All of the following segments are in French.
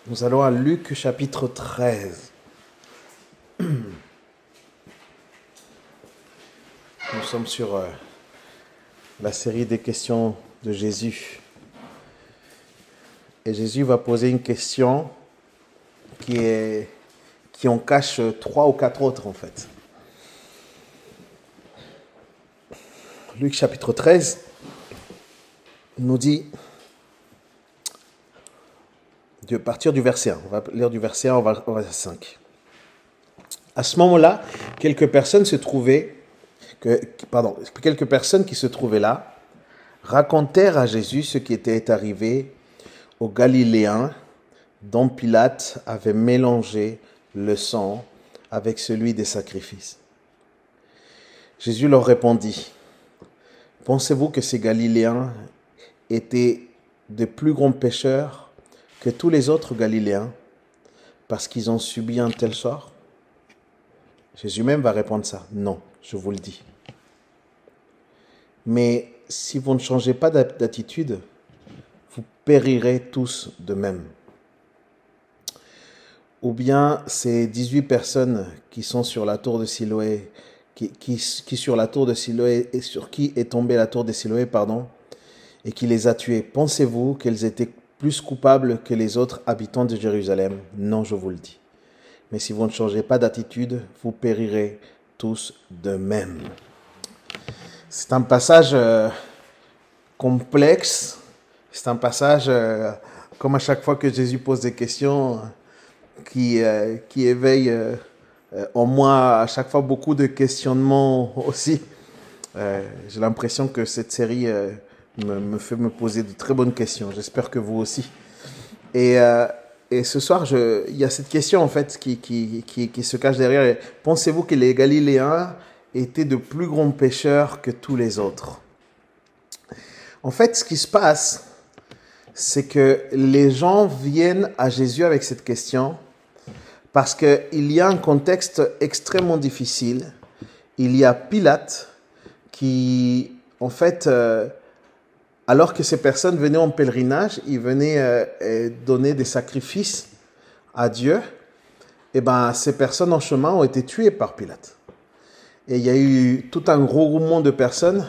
Nous allons à Luc chapitre 13. Nous sommes sur la série des questions de Jésus. Et Jésus va poser une question qui en cache 3 ou 4 autres en fait. Luc chapitre 13 nous dit, de partir du verset 1, on va lire du verset 1 au verset 5. À ce moment-là, quelques personnes qui se trouvaient là racontèrent à Jésus ce qui était arrivé aux Galiléens dont Pilate avait mélangé le sang avec celui des sacrifices. Jésus leur répondit, « Pensez-vous que ces Galiléens étaient de plus grands pécheurs que tous les autres Galiléens parce qu'ils ont subi un tel sort? » Jésus même va répondre ça. « Non, je vous le dis. Mais si vous ne changez pas d'attitude, vous périrez tous de même. » Ou bien ces 18 personnes qui sont sur la tour de Siloé, qui sur la tour de Siloé et sur qui est tombée la tour de Siloé, et qui les a tués. Pensez-vous qu'elles étaient plus coupables que les autres habitants de Jérusalem? Non, je vous le dis. Mais si vous ne changez pas d'attitude, vous périrez tous de même. C'est un passage complexe. C'est un passage, comme à chaque fois que Jésus pose des questions, qui éveille en moi à chaque fois beaucoup de questionnements aussi. J'ai l'impression que cette série me fait me poser de très bonnes questions. J'espère que vous aussi. Et ce soir, il y a cette question en fait qui se cache derrière. Pensez-vous que les Galiléens étaient de plus grands pécheurs que tous les autres? En fait, ce qui se passe, c'est que les gens viennent à Jésus avec cette question parce qu'il y a un contexte extrêmement difficile. Il y a Pilate qui, en fait, alors que ces personnes venaient en pèlerinage, ils venaient donner des sacrifices à Dieu, et ces personnes en chemin ont été tuées par Pilate. Et il y a eu tout un gros mouvement de personnes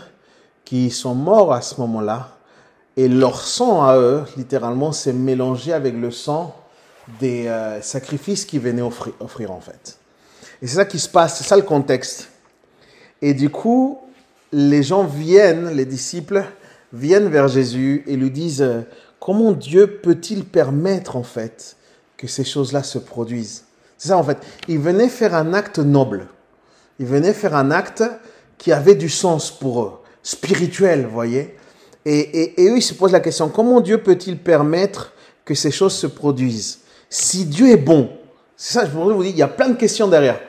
qui sont morts à ce moment-là, et leur sang à eux, littéralement, s'est mélangé avec le sang des sacrifices qu'ils venaient offrir en fait. Et c'est ça qui se passe, c'est ça le contexte. Et du coup, les disciples viennent vers Jésus et lui disent « Comment Dieu peut-il permettre en fait que ces choses-là se produisent ?» C'est ça en fait. Ils venaient faire un acte noble. Ils venaient faire un acte qui avait du sens pour eux, spirituel, vous voyez. Et eux, ils se posent la question « Comment Dieu peut-il permettre que ces choses se produisent ?» Si Dieu est bon, c'est ça, je vous dis, il y a plein de questions derrière.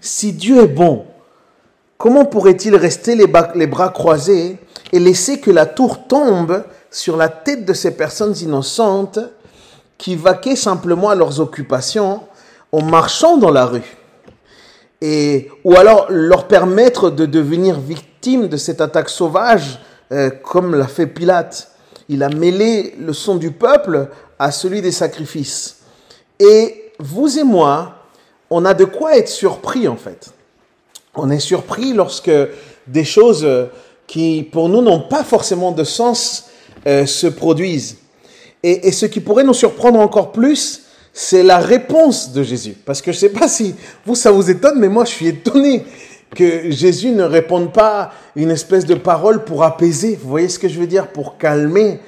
Si Dieu est bon, comment pourrait-il rester les bras croisés et laisser que la tour tombe sur la tête de ces personnes innocentes qui vaquaient simplement à leurs occupations en marchant dans la rue? Ou alors leur permettre de devenir victimes de cette attaque sauvage comme l'a fait Pilate. Il a mêlé le sang du peuple à celui des sacrifices. Et vous et moi, on a de quoi être surpris en fait. On est surpris lorsque des choses qui pour nous n'ont pas forcément de sens se produisent. Et ce qui pourrait nous surprendre encore plus, c'est la réponse de Jésus. Parce que je ne sais pas si vous, ça vous étonne, mais moi je suis étonné que Jésus ne réponde pas une espèce de parole pour apaiser. Vous voyez ce que je veux dire? Pour calmer.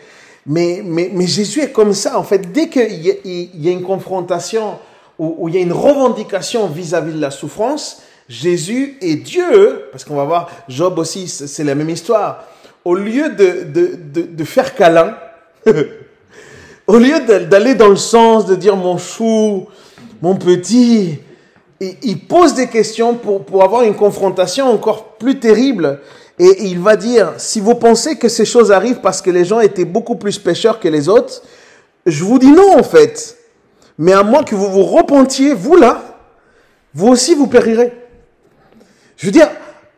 Mais Jésus est comme ça. En fait, dès qu'il y a une confrontation ou il y a une revendication vis-à-vis de la souffrance, Jésus est Dieu, parce qu'on va voir, Job aussi, c'est la même histoire. Au lieu de faire câlin, au lieu d'aller dans le sens de dire mon chou, mon petit, il pose des questions pour avoir une confrontation encore plus terrible. Et il va dire, si vous pensez que ces choses arrivent parce que les gens étaient beaucoup plus pécheurs que les autres, je vous dis non en fait. Mais à moins que vous vous repentiez, vous là, vous aussi vous périrez. Je veux dire,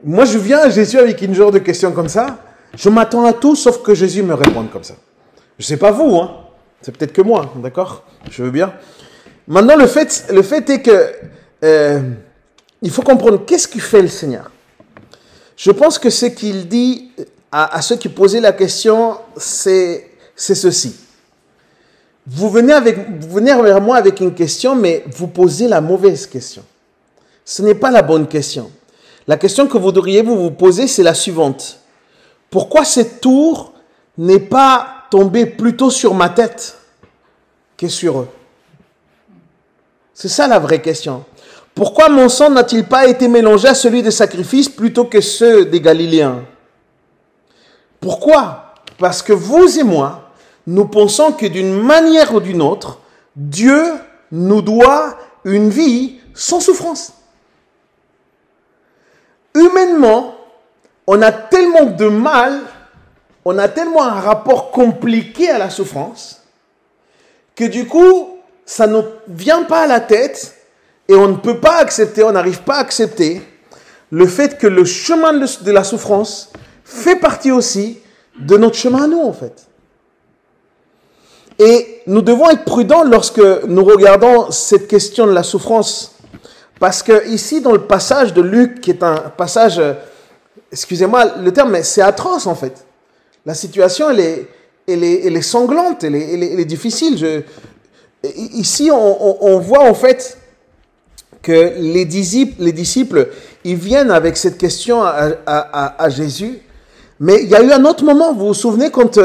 moi je viens à Jésus avec une genre de question comme ça, je m'attends à tout sauf que Jésus me réponde comme ça. Je sais pas vous, C'est peut-être que moi, d'accord? Je veux bien. Maintenant, le fait est que il faut comprendre qu'est-ce qu'il fait le Seigneur. Je pense que ce qu'il dit à ceux qui posaient la question, c'est ceci. Vous venez vers moi avec une question, mais vous posez la mauvaise question. Ce n'est pas la bonne question. La question que vous devriez vous poser, c'est la suivante. Pourquoi cette tour n'est pas tombée plutôt sur ma tête que sur eux? C'est ça la vraie question. Pourquoi mon sang n'a-t-il pas été mélangé à celui des sacrifices plutôt que ceux des Galiléens? Pourquoi? Parce que vous et moi, nous pensons que d'une manière ou d'une autre, Dieu nous doit une vie sans souffrance. Humainement, on a tellement de mal, on a tellement un rapport compliqué à la souffrance, que du coup, ça ne vient pas à la tête et on ne peut pas accepter, on n'arrive pas à accepter le fait que le chemin de la souffrance fait partie aussi de notre chemin à nous, en fait. Et nous devons être prudents lorsque nous regardons cette question de la souffrance. Parce que ici, dans le passage de Luc, qui est un passage, excusez-moi le terme, mais c'est atroce, en fait. La situation, elle est sanglante, elle est difficile. Ici, on voit, en fait, que les disciples, ils viennent avec cette question à Jésus. Mais il y a eu un autre moment, vous vous souvenez, quand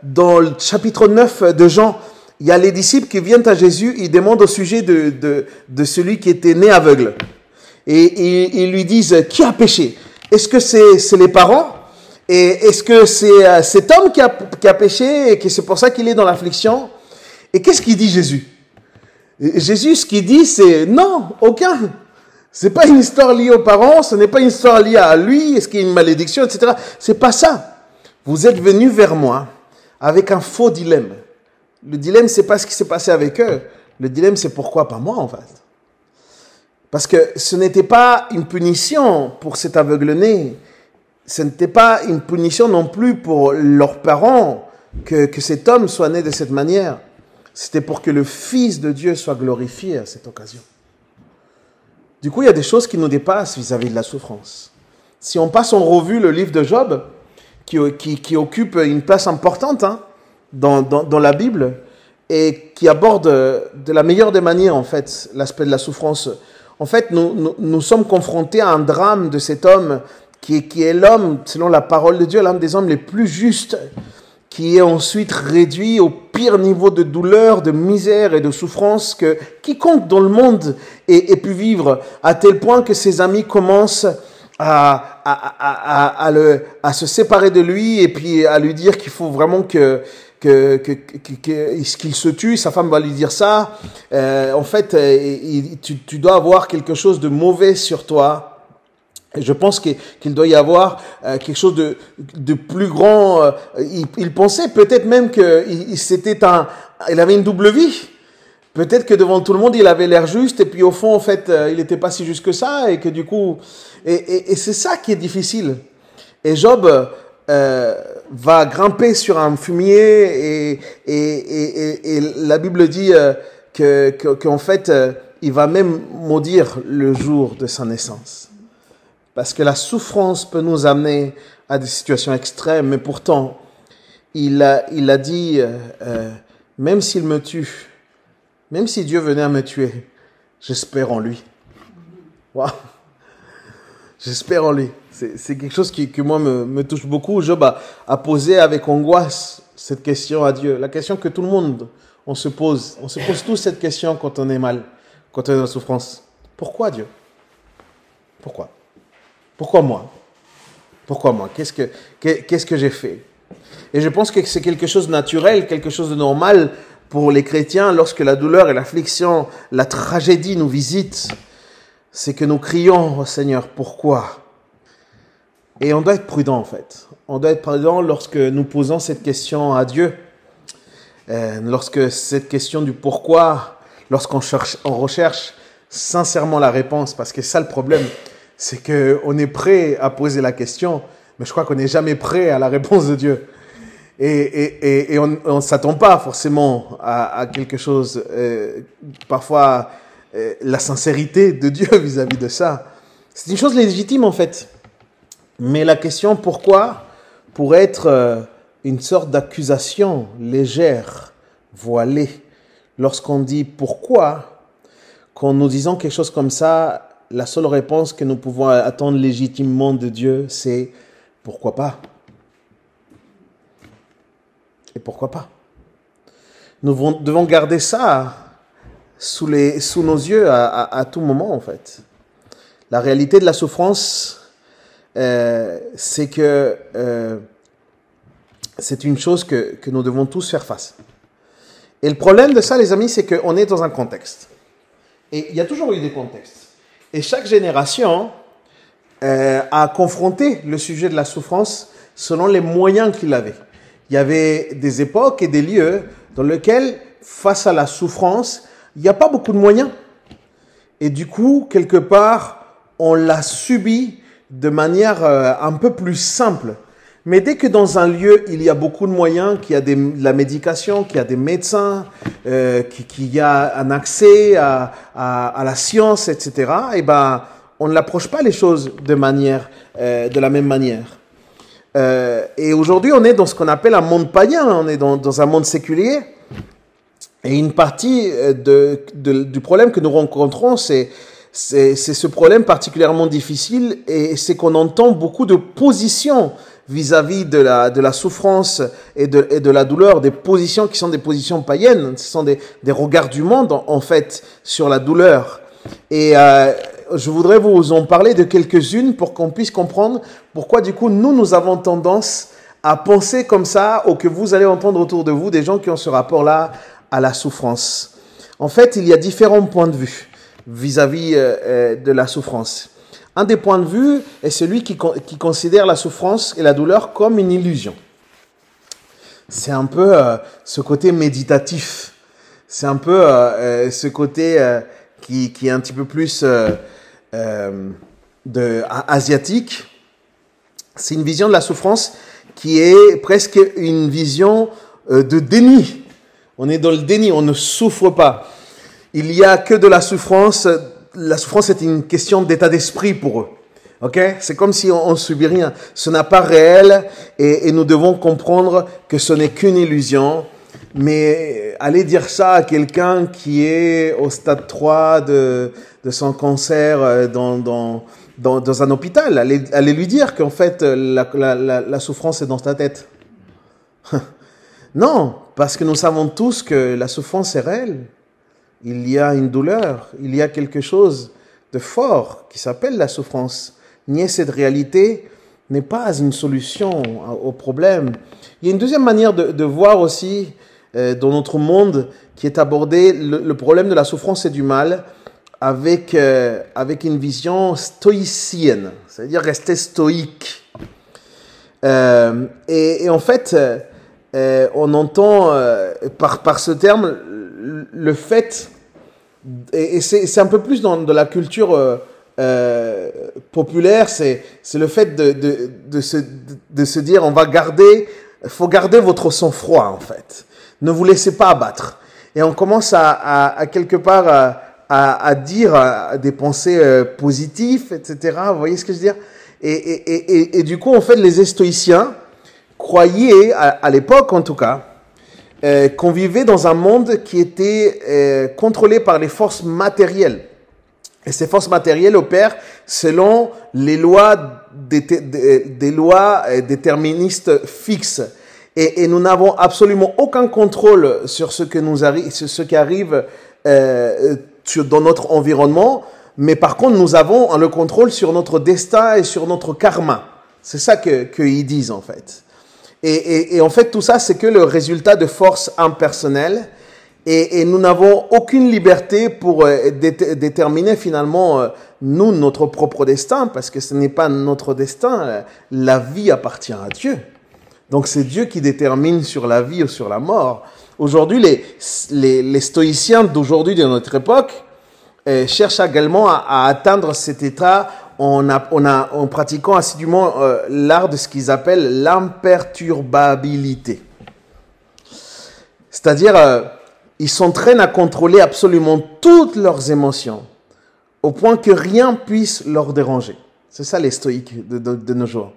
dans le chapitre 9 de Jean, il y a les disciples qui viennent à Jésus, ils demandent au sujet de celui qui était né aveugle. Et ils lui disent, qui a péché? Est-ce que c'est les parents? Et est-ce que c'est cet homme qui a péché et que c'est pour ça qu'il est dans l'affliction? Et qu'est-ce qu'il dit Jésus? Jésus, ce qu'il dit, c'est non, aucun. C'est pas une histoire liée aux parents, ce n'est pas une histoire liée à lui, est-ce qu'il y a une malédiction, etc. C'est pas ça. Vous êtes venus vers moi avec un faux dilemme. Le dilemme, c'est pas ce qui s'est passé avec eux. Le dilemme, c'est pourquoi pas moi, en fait. Parce que ce n'était pas une punition pour cet aveugle-né. Ce n'était pas une punition non plus pour leurs parents que cet homme soit né de cette manière. C'était pour que le Fils de Dieu soit glorifié à cette occasion. Du coup, il y a des choses qui nous dépassent vis-à-vis de la souffrance. Si on passe en revue le livre de Job, qui occupe une place importante dans la Bible et qui aborde de la meilleure des manières, en fait, l'aspect de la souffrance. En fait, nous sommes confrontés à un drame de cet homme qui est l'homme, selon la parole de Dieu, l'un des hommes les plus justes, qui est ensuite réduit au pire niveau de douleur, de misère et de souffrance que quiconque dans le monde ait pu vivre, à tel point que ses amis commencent à se séparer de lui et puis à lui dire qu'il faut vraiment qu'il se tue. Sa femme va lui dire ça. En fait, tu dois avoir quelque chose de mauvais sur toi. Et je pense qu'il doit y avoir quelque chose de plus grand. Il pensait peut-être même il avait une double vie. Peut-être que devant tout le monde, il avait l'air juste, et puis au fond, en fait, il n'était pas si juste que ça, et que du coup, et c'est ça qui est difficile. Et Job va grimper sur un fumier, et la Bible dit qu'en fait, il va même maudire le jour de sa naissance. Parce que la souffrance peut nous amener à des situations extrêmes, mais pourtant, il a dit, même s'il me tue, même si Dieu venait à me tuer, j'espère en lui. Wow. J'espère en lui. C'est quelque chose qui moi, me touche beaucoup. Job a posé avec angoisse cette question à Dieu. La question que tout le monde, on se pose. On se pose tous cette question quand on est mal, quand on est dans la souffrance. Pourquoi Dieu? Pourquoi? Pourquoi moi? Pourquoi moi? Qu'est-ce que j'ai fait? Et je pense que c'est quelque chose de naturel, quelque chose de normal pour les chrétiens lorsque la douleur et l'affliction, la tragédie nous visitent. C'est que nous crions au Seigneur, pourquoi? Et on doit être prudent en fait. On doit être prudent lorsque nous posons cette question à Dieu. Lorsque cette question du pourquoi, lorsqu'on recherche sincèrement la réponse, parce que ça le problème, c'est qu'on est prêt à poser la question, mais je crois qu'on n'est jamais prêt à la réponse de Dieu. Et on s'attend pas forcément à quelque chose, parfois la sincérité de Dieu vis-à-vis de ça. C'est une chose légitime en fait. Mais la question pourquoi pourrait être une sorte d'accusation légère, voilée, lorsqu'on dit pourquoi, quand nous disons quelque chose comme ça, la seule réponse que nous pouvons attendre légitimement de Dieu, c'est pourquoi pas. Et pourquoi pas? Nous devons garder ça sous nos yeux à tout moment, en fait. La réalité de la souffrance, c'est que c'est une chose que nous devons tous faire face. Et le problème de ça, les amis, c'est qu'on est dans un contexte. Et il y a toujours eu des contextes. Et chaque génération a confronté le sujet de la souffrance selon les moyens qu'il avait. Il y avait des époques et des lieux dans lesquels, face à la souffrance, il n'y a pas beaucoup de moyens. Et du coup, quelque part, on l'a subi de manière un peu plus simple. Mais dès que dans un lieu, il y a beaucoup de moyens, qu'il y a de la médication, qu'il y a des médecins, qu'il y a un accès à la science, etc., eh ben, on ne l'approche pas les choses de la même manière. Et aujourd'hui, on est dans ce qu'on appelle un monde païen, on est dans un monde séculier. Et une partie du problème que nous rencontrons, c'est ce problème particulièrement difficile, et c'est qu'on entend beaucoup de positions vis-à-vis de la souffrance et de la douleur, des positions qui sont des positions païennes, ce sont des regards du monde en fait sur la douleur. Et je voudrais vous en parler de quelques-unes pour qu'on puisse comprendre pourquoi du coup nous avons tendance à penser comme ça, ou que vous allez entendre autour de vous des gens qui ont ce rapport-là à la souffrance. En fait, il y a différents points de vue vis-à-vis de la souffrance. Un des points de vue est celui qui considère la souffrance et la douleur comme une illusion. C'est un peu ce côté méditatif. C'est un peu ce côté qui est un petit peu plus asiatique. C'est une vision de la souffrance qui est presque une vision de déni. On est dans le déni, on ne souffre pas. Il n'y a que de la souffrance. La souffrance est une question d'état d'esprit pour eux. Okay? C'est comme si on ne subit rien. Ce n'est pas réel et nous devons comprendre que ce n'est qu'une illusion. Mais aller dire ça à quelqu'un qui est au stade 3 de son cancer dans un hôpital, aller lui dire qu'en fait la souffrance est dans ta tête. Non, parce que nous savons tous que la souffrance est réelle. Il y a une douleur, il y a quelque chose de fort qui s'appelle la souffrance. Nier cette réalité n'est pas une solution au problème. Il y a une deuxième manière de voir aussi dans notre monde qui est abordé le problème de la souffrance et du mal avec une vision stoïcienne, c'est-à-dire rester stoïque. Et en fait, on entend par ce terme le fait, et c'est un peu plus dans de la culture populaire, c'est le fait de se dire faut garder votre sang-froid en fait. Ne vous laissez pas abattre. Et on commence à quelque part à dire des pensées positives, etc. Vous voyez ce que je veux dire? Et du coup, en fait, les stoïciens croyaient, à l'époque en tout cas, qu'on vivait dans un monde qui était contrôlé par les forces matérielles. Et ces forces matérielles opèrent selon les lois des lois déterministes fixes. Et nous n'avons absolument aucun contrôle sur ce qui arrive dans notre environnement, mais par contre, nous avons le contrôle sur notre destin et sur notre karma. C'est ça qu'ils disent, en fait. Et en fait, tout ça, c'est que le résultat de forces impersonnelles. Et nous n'avons aucune liberté pour déterminer finalement, nous, notre propre destin, parce que ce n'est pas notre destin. La vie appartient à Dieu. Donc, c'est Dieu qui détermine sur la vie ou sur la mort. Aujourd'hui, les stoïciens d'aujourd'hui, de notre époque, cherchent également à atteindre cet état en pratiquant assidûment l'art de ce qu'ils appellent l'imperturbabilité. C'est-à-dire, ils s'entraînent à contrôler absolument toutes leurs émotions, au point que rien puisse leur déranger. C'est ça les stoïques de nos jours.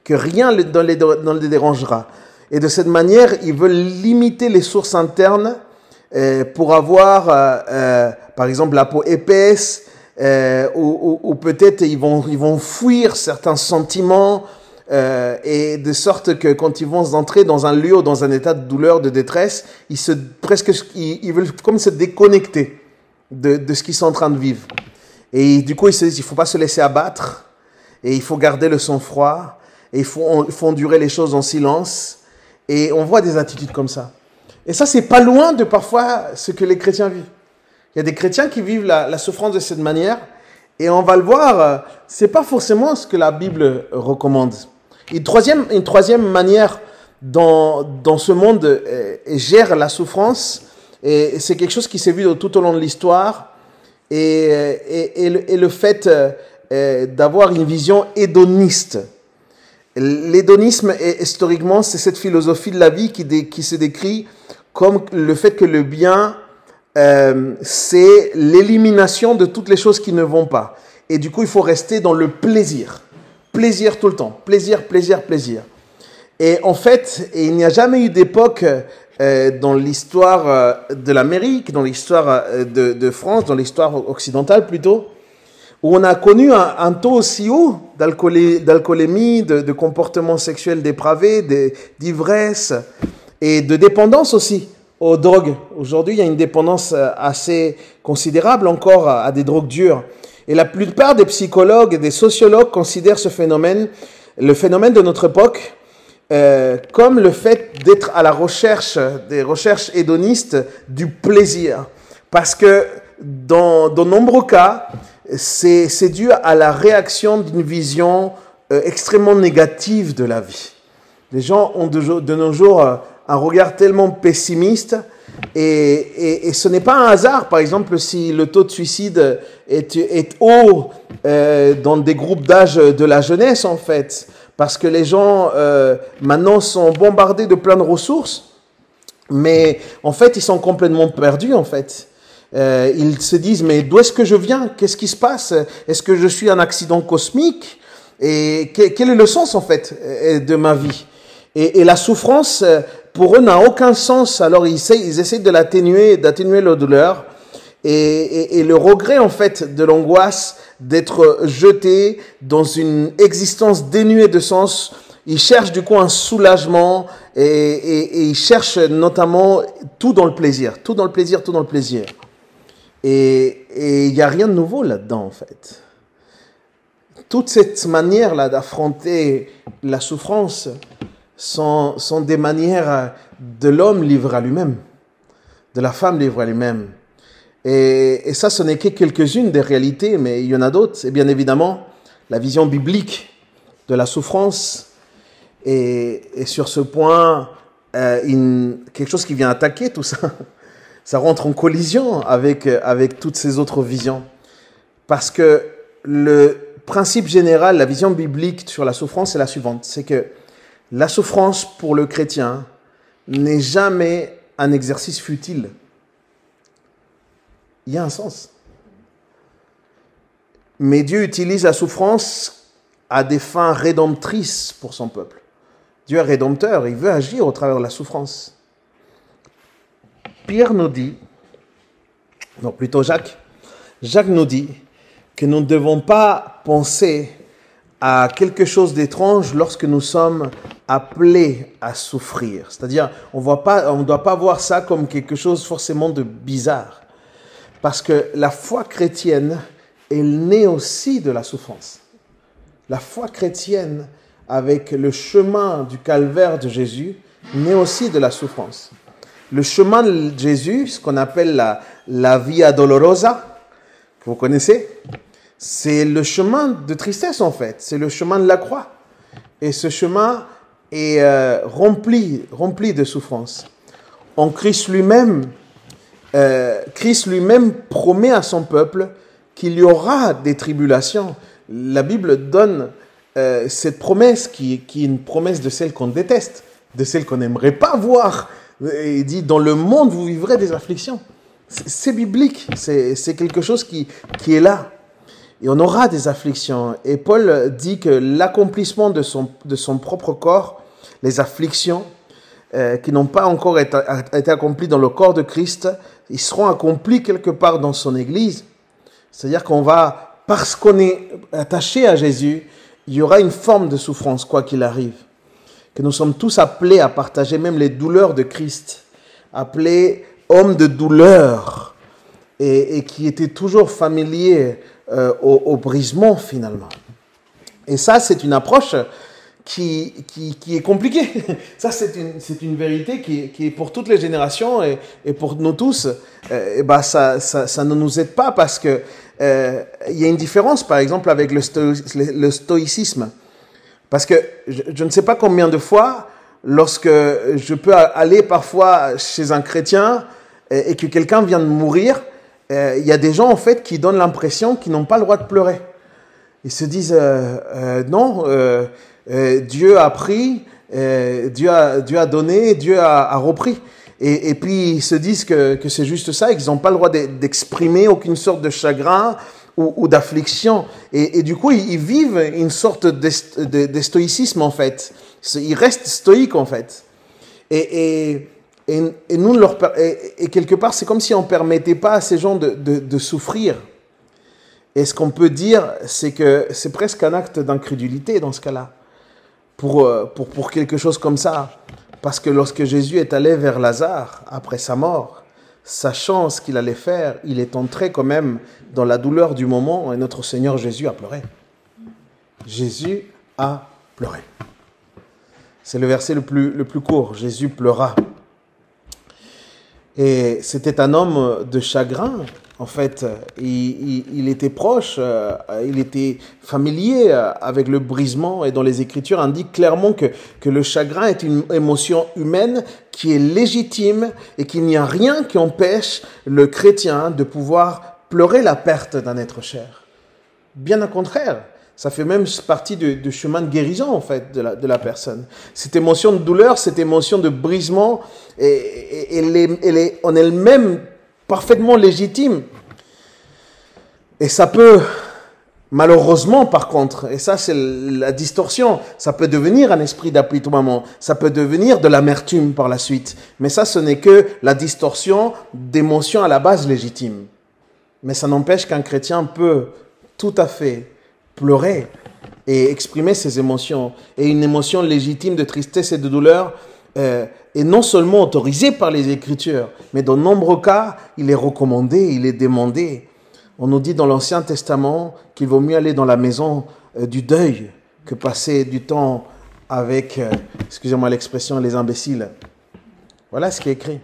Que rien ne les dérangera. Et de cette manière, ils veulent limiter les sources internes pour avoir, par exemple, la peau épaisse, ou peut-être ils vont fuir certains sentiments, et de sorte que quand ils vont entrer dans un lieu ou dans un état de douleur, de détresse, ils veulent comme se déconnecter de ce qu'ils sont en train de vivre. Et du coup, ils se disent, il ne faut pas se laisser abattre, et il faut garder le sang-froid, et il faut endurer les choses en silence. Et on voit des attitudes comme ça. Et ça, c'est pas loin de parfois ce que les chrétiens vivent. Il y a des chrétiens qui vivent la souffrance de cette manière, et on va le voir, c'est pas forcément ce que la Bible recommande. Une troisième manière dont ce monde gère la souffrance, et c'est quelque chose qui s'est vu tout au long de l'histoire, et le fait d'avoir une vision hédoniste. L'hédonisme, historiquement, c'est cette philosophie de la vie qui se décrit comme le fait que le bien, c'est l'élimination de toutes les choses qui ne vont pas. Et du coup, il faut rester dans le plaisir. Plaisir tout le temps. Plaisir, plaisir, plaisir. Et en fait, il n'y a jamais eu d'époque dans l'histoire de l'Amérique, dans l'histoire de France, dans l'histoire occidentale plutôt, où on a connu un taux aussi haut d'alcoolémie, de comportements sexuels dépravés, d'ivresse et de dépendance aussi aux drogues. Aujourd'hui, il y a une dépendance assez considérable encore à des drogues dures. Et la plupart des psychologues et des sociologues considèrent ce phénomène, le phénomène de notre époque, comme le fait d'être à la recherche, des recherches hédonistes du plaisir. Parce que dans de nombreux cas, c'est dû à la réaction d'une vision extrêmement négative de la vie. Les gens ont de nos jours un regard tellement pessimiste, et ce n'est pas un hasard, par exemple, si le taux de suicide est haut dans des groupes d'âge de la jeunesse, en fait, parce que les gens maintenant sont bombardés de plein de ressources, mais en fait, ils sont complètement perdus, en fait. Ils se disent, mais d'où est-ce que je viens? Qu'est-ce qui se passe? Est-ce que je suis un accident cosmique? Et quel est le sens, en fait, de ma vie? Et la souffrance, pour eux, n'a aucun sens. Alors, ils essaient de d'atténuer leur douleur. Et le regret, en fait, de l'angoisse d'être jeté dans une existence dénuée de sens, ils cherchent du coup un soulagement, et ils cherchent notamment tout dans le plaisir, tout dans le plaisir, tout dans le plaisir. Et il n'y a rien de nouveau là-dedans, en fait. Toute cette manière-là d'affronter la souffrance sont des manières de l'homme livré à lui-même, de la femme livrée à lui-même. Et ça, ce n'est que quelques-unes des réalités, mais il y en a d'autres. Et bien évidemment, la vision biblique de la souffrance est sur ce point quelque chose qui vient attaquer tout ça. Ça rentre en collision avec toutes ces autres visions. Parce que le principe général, la vision biblique sur la souffrance est la suivante. C'est que la souffrance pour le chrétien n'est jamais un exercice futile. Il y a un sens. Mais Dieu utilise la souffrance à des fins rédemptrices pour son peuple. Dieu est rédempteur, il veut agir au travers de la souffrance. Pierre nous dit, non plutôt Jacques nous dit que nous ne devons pas penser à quelque chose d'étrange lorsque nous sommes appelés à souffrir. C'est-à-dire, on ne doit pas voir ça comme quelque chose forcément de bizarre. Parce que la foi chrétienne, elle naît aussi de la souffrance. La foi chrétienne, avec le chemin du calvaire de Jésus, naît aussi de la souffrance. Le chemin de Jésus, ce qu'on appelle la Via Dolorosa, que vous connaissez, c'est le chemin de tristesse en fait, c'est le chemin de la croix. Et ce chemin est rempli de souffrance. En Christ lui-même promet à son peuple qu'il y aura des tribulations, la Bible donne cette promesse qui est une promesse de celle qu'on déteste, de celle qu'on n'aimerait pas voir. Il dit, dans le monde, vous vivrez des afflictions. C'est biblique, c'est quelque chose qui est là. Et on aura des afflictions. Et Paul dit que l'accomplissement de son propre corps, les afflictions qui n'ont pas encore été accomplies dans le corps de Christ, ils seront accomplis quelque part dans son Église. C'est-à-dire qu'on va, parce qu'on est attaché à Jésus, il y aura une forme de souffrance, quoi qu'il arrive. Que nous sommes tous appelés à partager même les douleurs de Christ, appelés hommes de douleur, et qui étaient toujours familiers au brisement finalement. Et ça, c'est une approche qui est compliquée. Ça, c'est une vérité qui est pour toutes les générations et pour nous tous. Ça ne nous aide pas parce que il y a une différence, par exemple, avec le stoïcisme. Parce que je ne sais pas combien de fois, lorsque je peux aller parfois chez un chrétien et que quelqu'un vient de mourir, il y a des gens, en fait, qui donnent l'impression qu'ils n'ont pas le droit de pleurer. Ils se disent, non, Dieu a pris, Dieu a donné, Dieu a repris. Et puis, ils se disent que c'est juste ça, et qu'ils n'ont pas le droit d'exprimer aucune sorte de chagrin ou d'affliction. Et du coup, ils vivent une sorte de stoïcisme, en fait. Ils restent stoïques, en fait. Et nous, quelque part, c'est comme si on ne permettait pas à ces gens de souffrir. Et ce qu'on peut dire, c'est que c'est presque un acte d'incrédulité dans ce cas-là, pour quelque chose comme ça. Parce que lorsque Jésus est allé vers Lazare, après sa mort, sachant ce qu'il allait faire, il est entré quand même dans la douleur du moment et notre Seigneur Jésus a pleuré. Jésus a pleuré. C'est le verset le plus court. Jésus pleura. Et c'était un homme de chagrin. En fait, il était proche, il était familier avec le brisement. Et dans les Écritures, indique clairement que le chagrin est une émotion humaine qui est légitime et qu'il n'y a rien qui empêche le chrétien de pouvoir pleurer la perte d'un être cher. Bien au contraire. Ça fait même partie du chemin de guérison, en fait, de la personne. Cette émotion de douleur, cette émotion de brisement, elle est en elle-même parfaitement légitime. Et ça peut, malheureusement, par contre, et ça c'est la distorsion, ça peut devenir un esprit d'apitoiement, ça peut devenir de l'amertume par la suite. Mais ça, ce n'est que la distorsion d'émotions à la base légitimes. Mais ça n'empêche qu'un chrétien peut tout à fait pleurer et exprimer ses émotions. Et une émotion légitime de tristesse et de douleur est non seulement autorisée par les Écritures, mais dans de nombreux cas, il est recommandé, il est demandé. On nous dit dans l'Ancien Testament qu'il vaut mieux aller dans la maison du deuil que passer du temps avec, excusez-moi l'expression, les imbéciles. Voilà ce qui est écrit.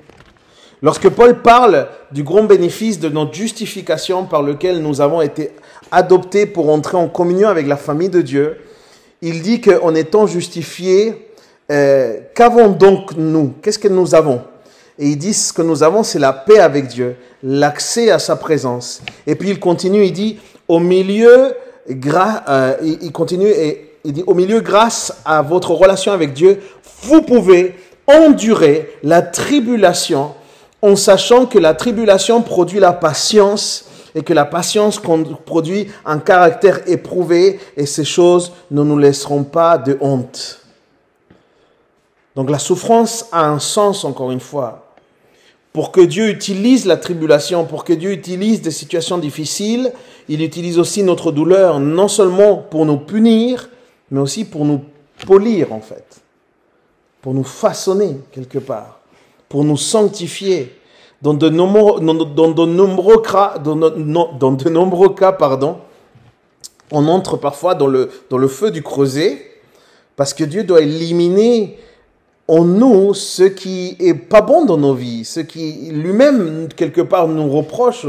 Lorsque Paul parle du grand bénéfice de notre justification par lequel nous avons été adoptés pour entrer en communion avec la famille de Dieu, il dit qu'en étant justifiés, qu'avons donc nous? Qu'est-ce que nous avons? Et il dit ce que nous avons, c'est la paix avec Dieu, l'accès à sa présence. Et puis il continue, il dit au milieu, il continue et il dit au milieu, grâce à votre relation avec Dieu, vous pouvez endurer la tribulation en sachant que la tribulation produit la patience et que la patience produit un caractère éprouvé et ces choses ne nous laisseront pas de honte. Donc la souffrance a un sens, encore une fois. Pour que Dieu utilise la tribulation, pour que Dieu utilise des situations difficiles, il utilise aussi notre douleur, non seulement pour nous punir, mais aussi pour nous polir, en fait. Pour nous façonner, quelque part. Pour nous sanctifier. Dans de nombreux cas, on entre parfois dans le feu du creuset, parce que Dieu doit éliminer en nous ce qui est pas bon dans nos vies, ce qui lui-même quelque part nous reproche,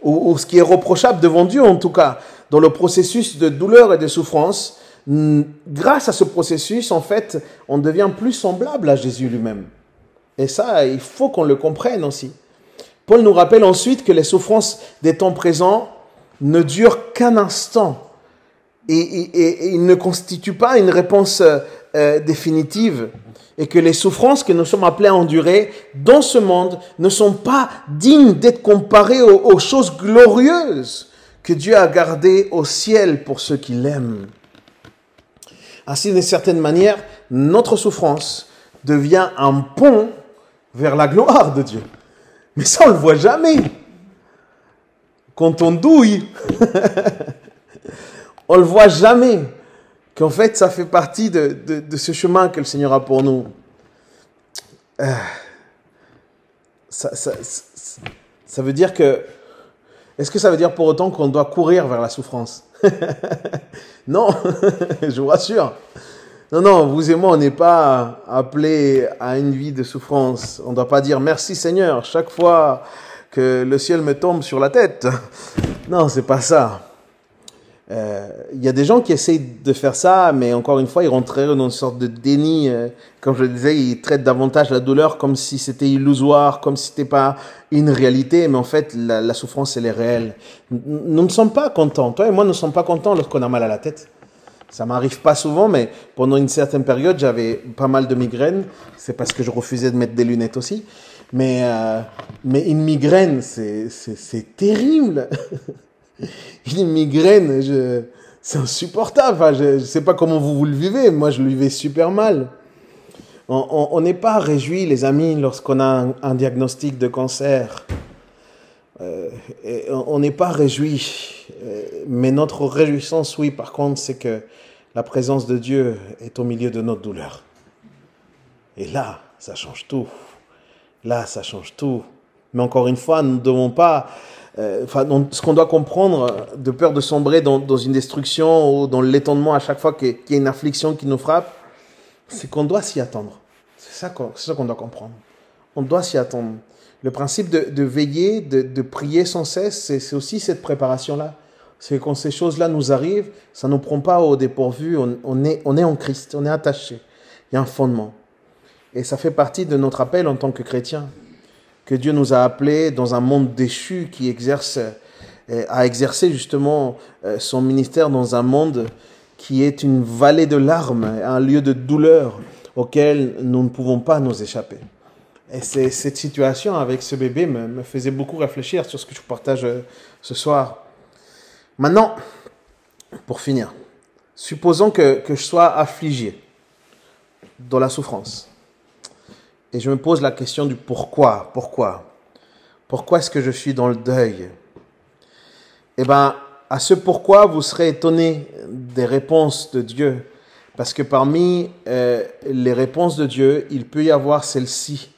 ou ce qui est reprochable devant Dieu en tout cas, dans le processus de douleur et de souffrance. Grâce à ce processus, en fait, on devient plus semblable à Jésus lui-même. Et ça, il faut qu'on le comprenne aussi. Paul nous rappelle ensuite que les souffrances des temps présents ne durent qu'un instant, et il ne constitue pas une réponse définitive. Et que les souffrances que nous sommes appelés à endurer dans ce monde ne sont pas dignes d'être comparées aux choses glorieuses que Dieu a gardées au ciel pour ceux qui l'aiment. Ainsi, d'une certaine manière, notre souffrance devient un pont vers la gloire de Dieu. Mais ça, on ne le voit jamais. Quand on douille, on ne le voit jamais. Qu'en fait, ça fait partie de ce chemin que le Seigneur a pour nous. Ça veut dire que... Est-ce que ça veut dire pour autant qu'on doit courir vers la souffrance? Non, je vous rassure. Non, vous et moi, on n'est pas appelés à une vie de souffrance. On ne doit pas dire « Merci Seigneur » chaque fois que le ciel me tombe sur la tête. Non, c'est pas ça. Il y a des gens qui essayent de faire ça, mais encore une fois, ils rentreraient dans une sorte de déni. Comme je le disais, ils traitent davantage la douleur comme si c'était illusoire, comme si c'était pas une réalité, mais en fait, la souffrance, elle est réelle. Nous ne sommes pas contents. Toi et moi, nous ne sommes pas contents lorsqu'on a mal à la tête. Ça m'arrive pas souvent, mais pendant une certaine période, j'avais pas mal de migraines. C'est parce que je refusais de mettre des lunettes aussi. Mais une migraine, c'est terrible. Une migraine, c'est insupportable. Enfin, je ne sais pas comment vous le vivez. Moi, je le vivais super mal. On n'est pas réjouis, les amis, lorsqu'on a un diagnostic de cancer. On n'est pas réjouis. Mais notre réjouissance, oui, par contre, c'est que la présence de Dieu est au milieu de notre douleur. Et là, ça change tout. Là, ça change tout. Mais encore une fois, nous ne devons pas... ce qu'on doit comprendre, de peur de sombrer dans une destruction ou dans l'étonnement à chaque fois qu'il y a une affliction qui nous frappe, c'est qu'on doit s'y attendre. C'est ça qu'on doit comprendre. On doit s'y attendre. Le principe de veiller, de prier sans cesse, c'est aussi cette préparation-là. C'est quand ces choses-là nous arrivent, ça ne nous prend pas au dépourvu, on est en Christ, on est attaché. Il y a un fondement. Et ça fait partie de notre appel en tant que chrétiens. Que Dieu nous a appelés dans un monde déchu qui a exercé justement son ministère dans un monde qui est une vallée de larmes, un lieu de douleur auquel nous ne pouvons pas nous échapper. Et cette situation avec ce bébé me faisait beaucoup réfléchir sur ce que je partage ce soir. Maintenant, pour finir, supposons que je sois affligé dans la souffrance. Et je me pose la question du pourquoi. Pourquoi est-ce que je suis dans le deuil? Eh bien, à ce pourquoi, vous serez étonnés des réponses de Dieu. Parce que parmi les réponses de Dieu, il peut y avoir celle-ci.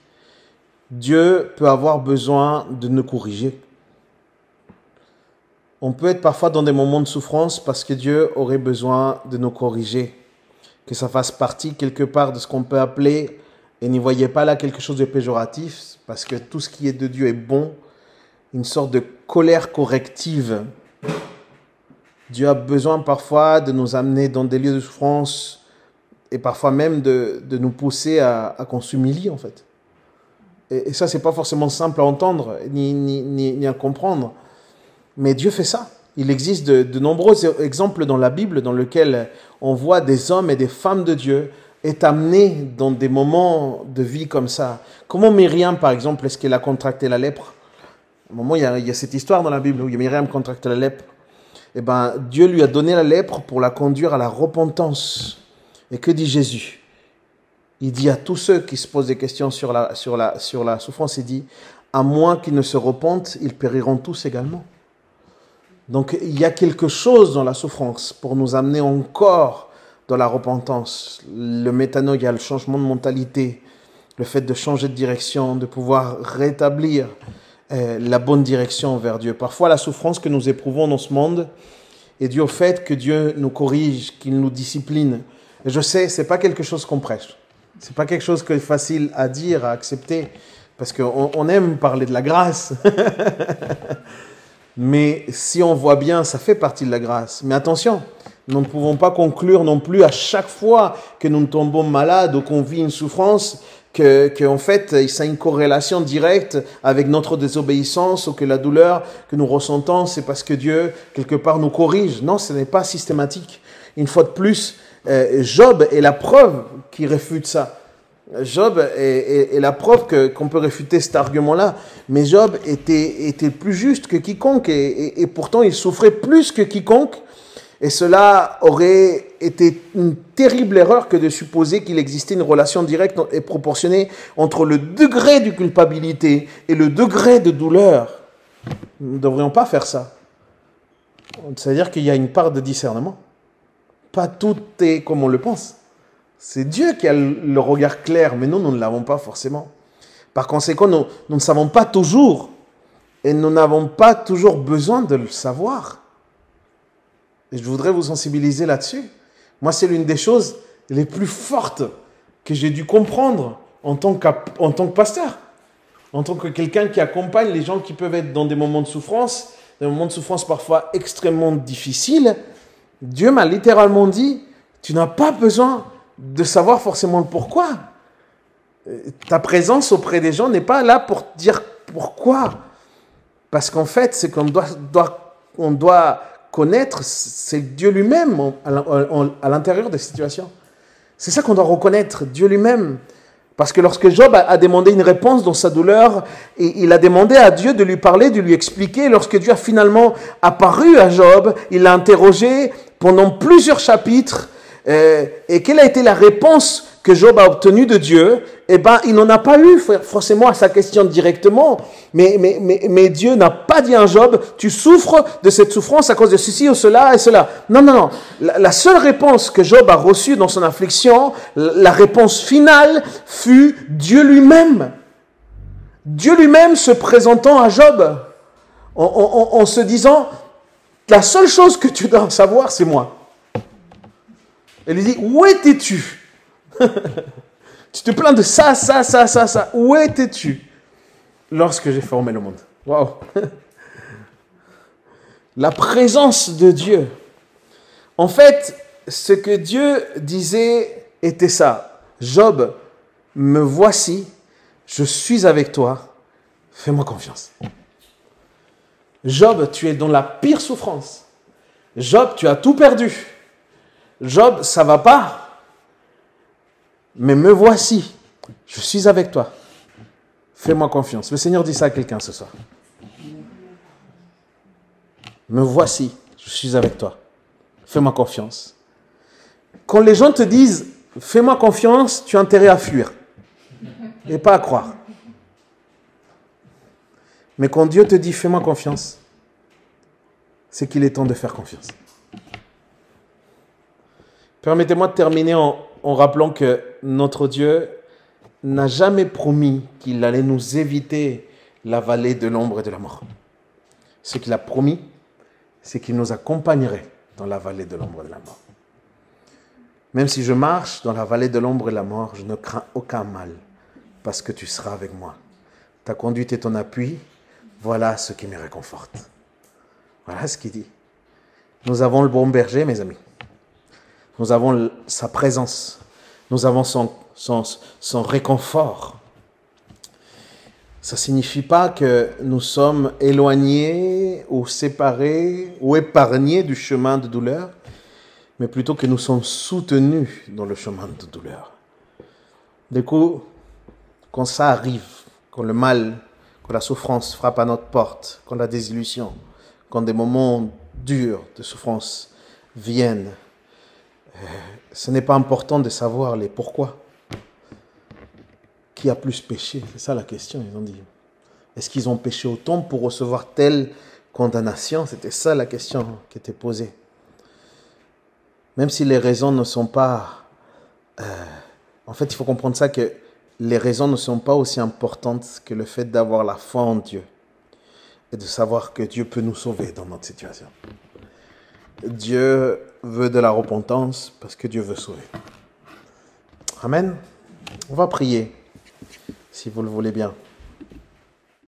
Dieu peut avoir besoin de nous corriger. On peut être parfois dans des moments de souffrance parce que Dieu aurait besoin de nous corriger. Que ça fasse partie quelque part de ce qu'on peut appeler... Et n'y voyez pas là quelque chose de péjoratif, parce que tout ce qui est de Dieu est bon, une sorte de colère corrective. Dieu a besoin parfois de nous amener dans des lieux de souffrance, et parfois même de nous pousser à qu'on s'humilie en fait. Et ça, c'est pas forcément simple à entendre, ni à comprendre. Mais Dieu fait ça. Il existe de nombreux exemples dans la Bible dans lesquels on voit des hommes et des femmes de Dieu est amené dans des moments de vie comme ça. Comment Myriam, par exemple, est-ce qu'elle a contracté la lèpre? À un moment, il y a cette histoire dans la Bible où Myriam contracte la lèpre. Eh bien, Dieu lui a donné la lèpre pour la conduire à la repentance. Et que dit Jésus? Il dit à tous ceux qui se posent des questions sur la souffrance, il dit, à moins qu'ils ne se repentent, ils périront tous également. Donc, il y a quelque chose dans la souffrance pour nous amener encore dans la repentance, le métanoïa, le changement de mentalité, le fait de changer de direction, de pouvoir rétablir la bonne direction vers Dieu. Parfois, la souffrance que nous éprouvons dans ce monde est due au fait que Dieu nous corrige, qu'il nous discipline. Et je sais, c'est pas quelque chose qu'on prêche. C'est pas quelque chose qui est facile à dire, à accepter, parce qu'on aime parler de la grâce. Mais si on voit bien, ça fait partie de la grâce. Mais attention, nous ne pouvons pas conclure non plus à chaque fois que nous tombons malades ou qu'on vit une souffrance que en fait, ça a une corrélation directe avec notre désobéissance ou que la douleur que nous ressentons, c'est parce que Dieu, quelque part, nous corrige. Non, ce n'est pas systématique. Une fois de plus, Job est la preuve qui réfute ça. Job est la preuve qu'on peut réfuter cet argument-là. Mais Job était plus juste que quiconque et pourtant il souffrait plus que quiconque. Et cela aurait été une terrible erreur que de supposer qu'il existait une relation directe et proportionnée entre le degré de culpabilité et le degré de douleur. Nous ne devrions pas faire ça. C'est-à-dire qu'il y a une part de discernement. Pas tout est comme on le pense. C'est Dieu qui a le regard clair, mais nous ne l'avons pas forcément. Par conséquent, nous ne savons pas toujours, et nous n'avons pas toujours besoin de le savoir. Et je voudrais vous sensibiliser là-dessus. Moi, c'est l'une des choses les plus fortes que j'ai dû comprendre en tant que pasteur, en tant que quelqu'un qui accompagne les gens qui peuvent être dans des moments de souffrance, des moments de souffrance parfois extrêmement difficiles. Dieu m'a littéralement dit, tu n'as pas besoin de savoir forcément le pourquoi. Ta présence auprès des gens n'est pas là pour dire pourquoi. Parce qu'en fait, c'est qu'on doit connaître, c'est Dieu lui-même à l'intérieur des situations. C'est ça qu'on doit reconnaître, Dieu lui-même. Parce que lorsque Job a demandé une réponse dans sa douleur, et il a demandé à Dieu de lui parler, de lui expliquer, lorsque Dieu a finalement apparu à Job, il l'a interrogé pendant plusieurs chapitres, et quelle a été la réponse que Job a obtenue de Dieu? Eh bien, il n'en a pas eu forcément à sa question directement, mais Dieu n'a pas dit à Job, tu souffres de cette souffrance à cause de ceci ou cela et cela. Non. La seule réponse que Job a reçue dans son affliction, la réponse finale fut Dieu lui-même. Dieu lui-même se présentant à Job en se disant, la seule chose que tu dois savoir, c'est moi. Elle lui dit, où étais-tu? Tu te plains de ça. Où étais-tu lorsque j'ai formé le monde? Waouh! La présence de Dieu. En fait, ce que Dieu disait était ça. Job, me voici, je suis avec toi, fais-moi confiance. Job, tu es dans la pire souffrance. Job, tu as tout perdu. Job, ça va pas. Mais me voici, je suis avec toi. Fais-moi confiance. Le Seigneur dit ça à quelqu'un ce soir. Me voici, je suis avec toi. Fais-moi confiance. Quand les gens te disent, fais-moi confiance, tu as intérêt à fuir. Et pas à croire. Mais quand Dieu te dit, fais-moi confiance, c'est qu'il est temps de faire confiance. Permettez-moi de terminer en rappelant que notre Dieu n'a jamais promis qu'il allait nous éviter la vallée de l'ombre et de la mort. Ce qu'il a promis, c'est qu'il nous accompagnerait dans la vallée de l'ombre et de la mort. Même si je marche dans la vallée de l'ombre et de la mort, je ne crains aucun mal, parce que tu seras avec moi. Ta conduite et ton appui, voilà ce qui me réconforte. Voilà ce qu'il dit. Nous avons le bon berger, mes amis. Nous avons sa présence. Nous avons son réconfort. Ça ne signifie pas que nous sommes éloignés ou séparés ou épargnés du chemin de douleur, mais plutôt que nous sommes soutenus dans le chemin de douleur. Du coup, quand ça arrive, quand le mal, quand la souffrance frappe à notre porte, quand la désillusion, quand des moments durs de souffrance viennent, ce n'est pas important de savoir les pourquoi. Qui a plus péché? C'est ça la question, ils ont dit. Est-ce qu'ils ont péché autant pour recevoir telle condamnation? C'était ça la question qui était posée. Même si les raisons ne sont pas... en fait, il faut comprendre ça, que les raisons ne sont pas aussi importantes que le fait d'avoir la foi en Dieu et de savoir que Dieu peut nous sauver dans notre situation. Dieu veut de la repentance parce que Dieu veut sauver. Amen. On va prier, si vous le voulez bien.